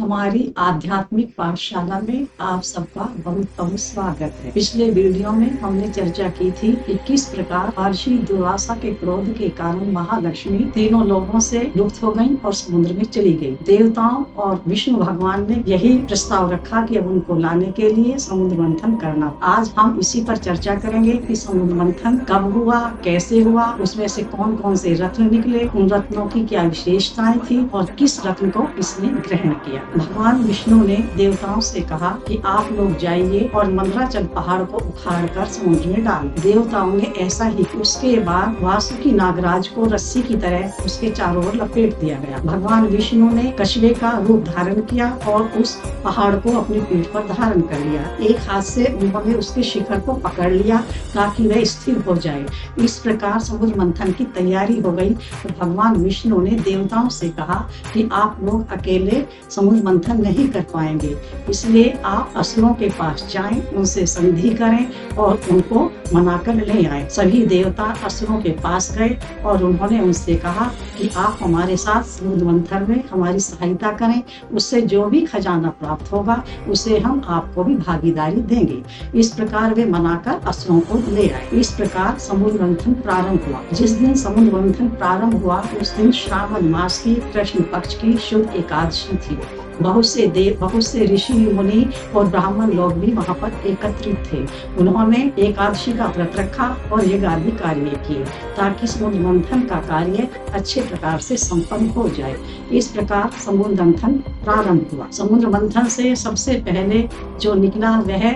हमारी आध्यात्मिक पाठशाला में आप सबका बहुत बहुत स्वागत है। पिछले वीडियो में हमने चर्चा की थी कि किस प्रकार महर्षि दुर्वासा के क्रोध के कारण महालक्ष्मी तीनों लोगों से लुप्त हो गयी और समुद्र में चली गई। देवताओं और विष्णु भगवान ने यही प्रस्ताव रखा कि अब उनको लाने के लिए समुद्र मंथन करना। आज हम इसी पर चर्चा करेंगे कि समुद्र मंथन कब हुआ, कैसे हुआ, उसमें से कौन कौन से रत्न निकले, उन रत्नों की क्या विशेषताएं थी और किस रत्न को किसने ग्रहण किया। भगवान विष्णु ने देवताओं से कहा कि आप लोग जाइए और मंदराचल पहाड़ को उखाड़कर समुद्र में डाल। देवताओं ने ऐसा ही। उसके बाद वासुकी नागराज को रस्सी की तरह उसके चारों ओर लपेट दिया गया। भगवान विष्णु ने कछुए का रूप धारण किया और उस पहाड़ को अपनी पीठ पर धारण कर लिया। एक हाथ से उन्होंने उसके शिखर को पकड़ लिया ताकि वह स्थिर हो जाए। इस प्रकार समुद्र मंथन की तैयारी हो गई। तो भगवान विष्णु ने देवताओं से कहा कि आप लोग अकेले समुद्र मंथन नहीं कर पाएंगे, इसलिए आप असुरों के पास जाएं, उनसे संधि करें और उनको मनाकर ले आए। सभी देवता असुरों के पास गए और उन्होंने उनसे कहा कि आप हमारे साथ समुद्र मंथन में हमारी सहायता करें, उससे जो भी खजाना प्राप्त होगा उसे हम आपको भी भागीदारी देंगे। इस प्रकार वे मनाकर असुरों को ले आए। इस प्रकार समुद्र मंथन प्रारंभ हुआ। जिस दिन समुद्र मंथन प्रारंभ हुआ उस दिन श्रावण मास की कृष्ण पक्ष की शुद्ध एकादशी थी। बहुत से ऋषि मुनि और ब्राह्मण लोग भी वहाँ पर एकत्रित थे। उन्होंने एकादशी का व्रत रखा और यज्ञादि कार्य किए ताकि समुद्र मंथन का कार्य अच्छे प्रकार से संपन्न हो जाए। इस प्रकार समुद्र मंथन प्रारंभ हुआ। समुद्र मंथन से सबसे पहले जो निकला वह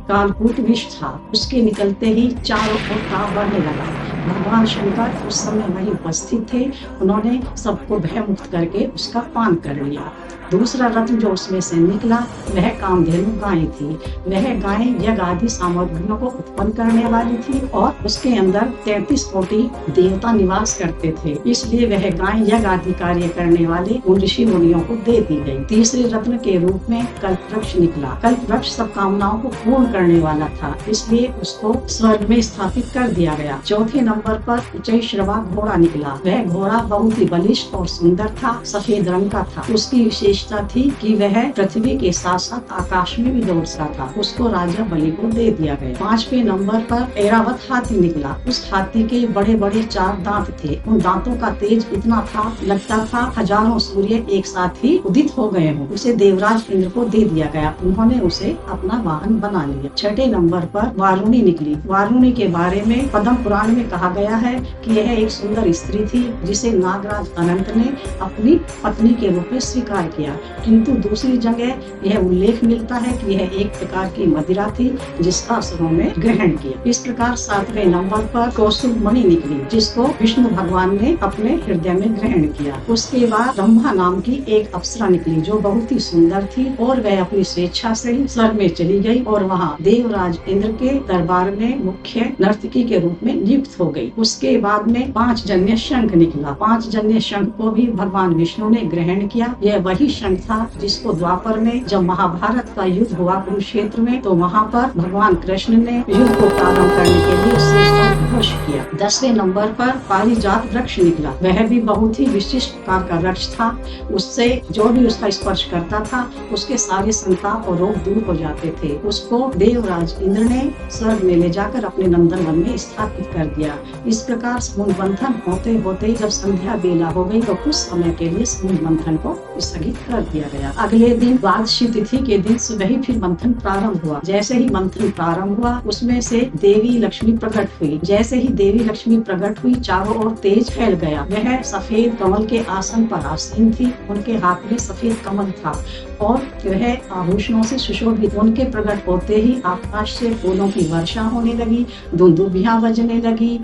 कालकूट विष था। उसके निकलते ही चारों ओर ताप बढ़ने लगा। भगवान शंकर उस समय वहीं उपस्थित थे। उन्होंने सबको भय मुक्त करके उसका पान कर लिया। दूसरा रत्न जो उसमें से निकला वह कामधेनु गाय थी। वह गाय यज्ञ आदि सामग्रियों को उत्पन्न करने वाली थी और उसके अंदर 33 कोटि देवता निवास करते थे, इसलिए वह गाय यज्ञ आदि कार्य करने वाले उन ऋषि मुनियों को दे दी गई। तीसरे रत्न के रूप में कल्प वृक्ष निकला। कल्प वृक्ष सब कामनाओं को पूर्ण करने वाला था, इसलिए उसको स्वर्ग में स्थापित कर दिया गया। चौथे नंबर पर उच्चैश्रवा घोड़ा निकला। वह घोड़ा बहुत ही बलिष्ठ और सुंदर था, सफेद रंग का था। उसकी विशेषता थी कि वह पृथ्वी के साथ साथ आकाश में भी दौड़ सकता था। उसको राजा बलि को दे दिया गया। 5वें नंबर पर ऐरावत हाथी निकला। उस हाथी के बड़े बड़े 4 दांत थे। उन दांतों का तेज इतना था, लगता था हजारों सूर्य एक साथ ही उदित हो गए हों। उसे देवराज इंद्र को दे दिया गया। उन्होंने उसे अपना वाहन बना लिया। 6ठे नंबर पर वारुणी निकली। वारुणी के बारे में पद्म पुराण में कहा गया है कि यह एक सुंदर स्त्री थी जिसे नागराज अनंत ने अपनी पत्नी के रूप में स्वीकार किया। किंतु दूसरी जगह यह उल्लेख मिलता है कि यह एक प्रकार की मदिरा थी जिसका असुरों ने ग्रहण किया। इस प्रकार 7वें नंबर पर कौस्तुभ मणि निकली, जिसको विष्णु भगवान ने अपने हृदय में ग्रहण किया। उसके बाद ब्रह्मा नाम की एक अप्सरा निकली जो बहुत ही सुंदर थी और वह अपनी स्वेच्छा से ही स्वर्ग में चली गई और वहाँ देवराज इंद्र के दरबार में मुख्य नर्तकी के रूप में नियुक्त हो गई। उसके बाद में 5 जन्य शंख निकला। 5 जन्य शंख को भी भगवान विष्णु ने ग्रहण किया। यह वही शंख था जिसको द्वापर में जब महाभारत का युद्ध हुआ कुरुक्षेत्र में, तो वहाँ पर भगवान कृष्ण ने युद्ध को प्रारंभ करने के लिए उसका घोष किया। 10वें नंबर पर पारिजात वृक्ष निकला। वह भी बहुत ही विशिष्ट प्रकार का वृक्ष था। उससे जो भी उसका स्पर्श करता था उसके सारे संताप और रोग दूर हो जाते थे। उसको देवराज इंद्र ने स्वर्ग में ले जाकर अपने नंदन वन में स्थापित कर दिया। इस प्रकार समुद्र मंथन होते होते जब संध्या बेला हो गई तो कुछ समय के लिए समुद्र मंथन को स्थगित कर दिया गया। अगले दिन द्वादशी तिथि के दिन सुबह ही फिर मंथन प्रारंभ हुआ। जैसे ही मंथन प्रारंभ हुआ उसमें से देवी लक्ष्मी प्रकट हुई। जैसे ही देवी लक्ष्मी प्रकट हुई चारों ओर तेज फैल गया। वह सफेद कमल के आसन पर आसीन थी। उनके हाथ में सफेद कमल था और वह आभूषणों से सुशोभित। उनके प्रकट होते ही आकाश से फूलों की वर्षा होने लगी, दुंदुभियां बजने लगी,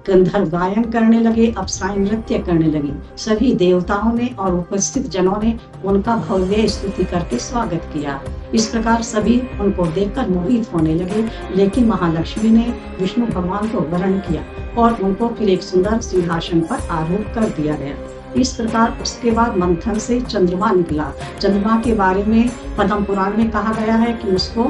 गंधर्व गायन करने लगे, अप्सराएं नृत्य करने लगी। सभी देवताओं ने और उपस्थित जनों ने उनका भव्य स्तुति करके स्वागत किया। इस प्रकार सभी उनको देखकर मोहित होने लगे। लेकिन महालक्ष्मी ने विष्णु भगवान को वरण किया और उनको फिर एक सुंदर सिंहासन पर आरूढ़ कर दिया गया। इस प्रकार उसके बाद मंथन से चंद्रमा निकला। चंद्रमा के बारे में पद्म पुराण में कहा गया है कि उसको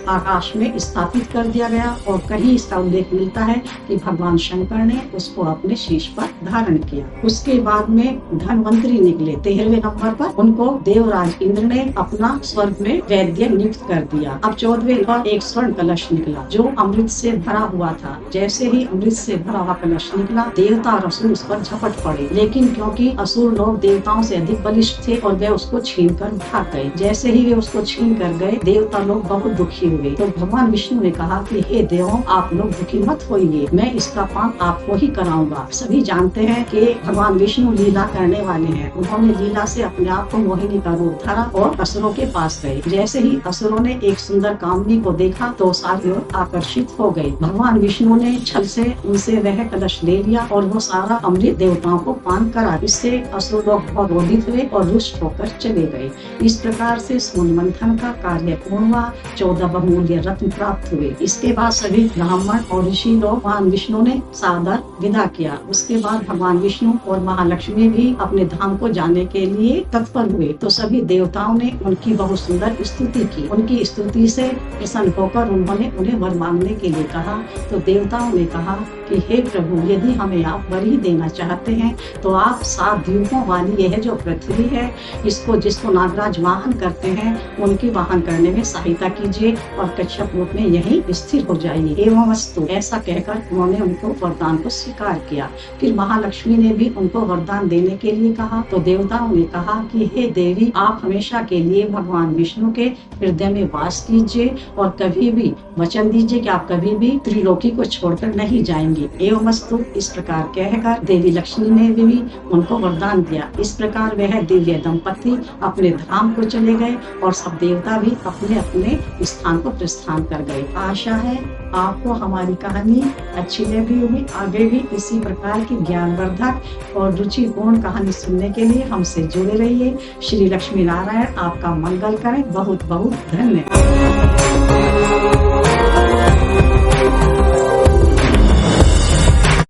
आकाश में स्थापित कर दिया गया, और कहीं इसका उल्लेख मिलता है कि भगवान शंकर ने उसको अपने शीश पर धारण किया। उसके बाद में धनवंतरी निकले 13वें नंबर पर, उनको देवराज इंद्र ने अपना स्वर्ग में वैद्य नियुक्त कर दिया। अब 14वें पर एक स्वर्ण कलश निकला जो अमृत से भरा हुआ था। जैसे ही अमृत से भरा हुआ कलश निकला, देवता और असुर उस पर झपट पड़े, लेकिन क्योंकि असुर लोग देवताओं से अधिक बलिष्ठ थे और वे उसको छीन कर भाग गए। जैसे ही वे उसको छीन कर गए, देवता लोग बहुत दुखी हुए। तो भगवान विष्णु ने कहा कि हे देवों, आप लोग दुखी मत होइए, मैं इसका पाप आपको ही कराऊंगा। सभी जानते हैं कि भगवान विष्णु लीला करने वाले हैं। उन्होंने लीला से अपने आप को मोहिनी का रूप धरा और असुरों के पास गए। जैसे ही असुरों ने एक सुंदर कामनी को देखा तो सारे आकर्षित हो गए। भगवान विष्णु ने छल से उनसे वह कलश ले लिया और वो सारा अमृत देवताओं को पान करा। इससे असुर लोग बहुत क्रोधित हुए और रुष्ट होकर चले गए। इस प्रकार से सोन मंथन का कार्य पूर्ण हुआ। 14 बहुमूल्य रत्न प्राप्त हुए। इसके बाद सभी ब्राह्मण और ऋषि लोग भगवान विष्णु ने सादर विदा किया। उसके बाद भगवान विष्णु और महालक्ष्मी भी अपने धाम को जाने के लिए तत्पर हुए। तो सभी देवताओं ने उनकी बहुत सुंदर स्तुति की। उनकी स्तुति से प्रसन्न होकर उन्होंने उन्हें वर मांगने के लिए कहा। तो देवताओं ने कहा कि हे प्रभु, यदि हमें आप वर ही देना चाहते हैं तो आप 7 द्वीपों वाली यह जो पृथ्वी है, इसको जिसको नागराज वाहन करते हैं, उनके वाहन करने में सहायता कीजिए और कच्छप रूप में यहीं स्थिर हो जाइए। एवं वस्तु ऐसा कहकर उन्होंने उनको वरदान को स्वीकार किया। फिर महालक्ष्मी ने भी उनको वरदान देने के लिए कहा। तो देवताओं ने कहा कि हे देवी, आप हमेशा के लिए भगवान विष्णु के हृदय में वास कीजिए और कभी भी वचन दीजिए कि आप कभी भी त्रिलोकी को छोड़कर नहीं जाएंगे। एवं वस्तु इस प्रकार कहकर देवी लक्ष्मी ने भी उनको वरदान दिया। इस प्रकार वह दिव्य दंपति अपने धाम को चले गए और सब देवता भी अपने अपने स्थान को प्रस्थान कर गए। आशा है आपको हमारी कहानी अच्छी लगी होगी। आगे भी इसी प्रकार की ज्ञानवर्धक और रुचिपूर्ण कहानी सुनने के लिए हमसे जुड़े रहिए। श्री लक्ष्मी नारायण आपका मंगल करें। बहुत बहुत धन्यवाद।